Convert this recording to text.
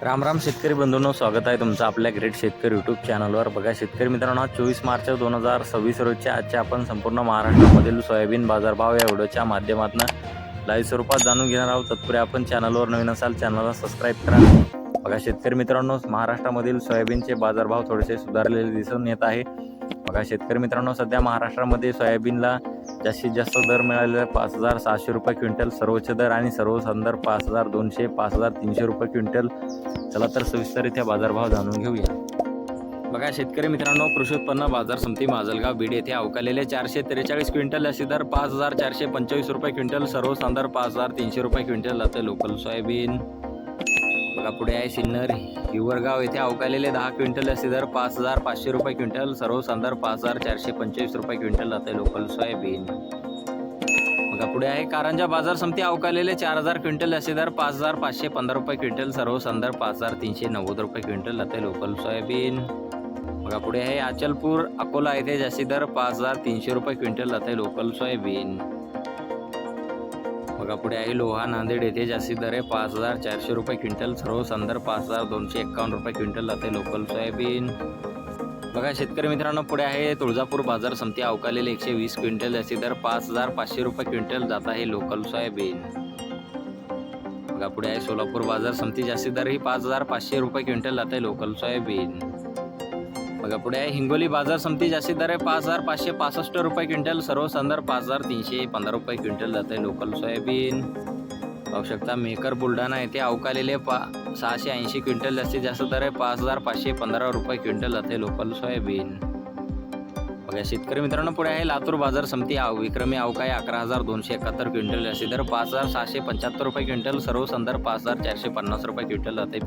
राम राम शेतकरी बंधूंनो, स्वागत आहे तुमचं आपल्या ग्रेट शेतकरी यूट्यूब चॅनलवर। बघा शेतकरी मित्रांनो, 24 मार्च 2026 रोजच्या आजच्या आपण संपूर्ण महाराष्ट्रामधील सोयाबीन बाजारभाव या व्हिडिओच्या माध्यमातून लाईव्ह स्वरूपात जाणून घेणार आहोत। तत्पूर्वी आपण चॅनलवर नवीन असाल चॅनलला सबस्क्राईब करा। बघा शेतकरी मित्रांनो, महाराष्ट्रामधील सोयाबीनचे बाजारभाव थोडेसे सुधारलेले दिसून येत आहे। बघा शेतकरी मित्रांनो, सध्या महाराष्ट्रामध्ये सोयाबीनला जास्तीत जास्त दर मिळालेला 5,700 रुपये क्विंटल सर्वोच्च दर आणि सर्वसाधारण दर 5,200 5,300 रुपये क्विंटल। चला तर सविस्तररित्या बाजारभाव जाणून घेऊया। बघा शेतकरी मित्रांनो, कृषी उत्पन्न बाजार समिती माजलगाव बीड येथे अवकालेले 443 क्विंटल अशी दर 5,425 रुपये क्विंटल, सर्वसाधारण दर 5,300 रुपये क्विंटल जाते लोकल सोयाबीन। बघा पुढे आहे सिन्नर हिवरगाव येथे अवकालेले 10 क्विंटल असे दर 5,500 रुपये क्विंटल, सर्वसाधारण दर 5,425 रुपये क्विंटल जाते लोकल सोयाबीन। बघा पुढे आहे कारंजा बाजार समिती अवकालेले 4,000 क्विंटल असे दर 5,515 रुपये क्विंटल, सर्वसाधारण दर 5,390 रुपये क्विंटल जाते लोकल सोयाबीन। बघा पुढे आहे अचलपूर अकोला येथे जास्ती दर 5,300 रुपये क्विंटल जाते लोकल सोयाबीन। बघा पुढे आहे लोहा नांदेड येथे जास्ती दर आहे 5,400 रुपये क्विंटल, सर्वसाधारण दर 5,251 रुपये क्विंटल जाते लोकल सोयाबीन। बघा शेतकरी मित्रांनो, पुढे आहे तुळजापूर बाजार समिती अवकालेले 120 क्विंटल जास्ती दर 5,500 रुपये क्विंटल जात आहे लोकल सोयाबीन। बघा पुढे आहे सोलापूर बाजार समिती जास्ती दर ही 5,500 रुपये क्विंटल जात आहे लोकल सोयाबीन। बघा पुढे आहे हिंगोली बाजार समिती जास्ती दर आहे 5,565 रुपये क्विंटल, सर्वसाधारण दर 5,315 रुपये क्विंटल जात आहे लोकल सोयाबीन। पाहू शकता मेकर बुलढाणा येथे अवकालेले 680 क्विंटल जास्तीत जास्त दर आहे 5,515 रुपये क्विंटल जाते लोकल सोयाबीन। बघा शेतकरी मित्रांनो, पुढे आहे लातूर बाजार समिती विक्रमी अवकाळी 11,271 क्विंटल जास्ती दर 5,775 रुपये क्विंटल, सर्वसाधारण दर 5,450 रुपये क्विंटल जाते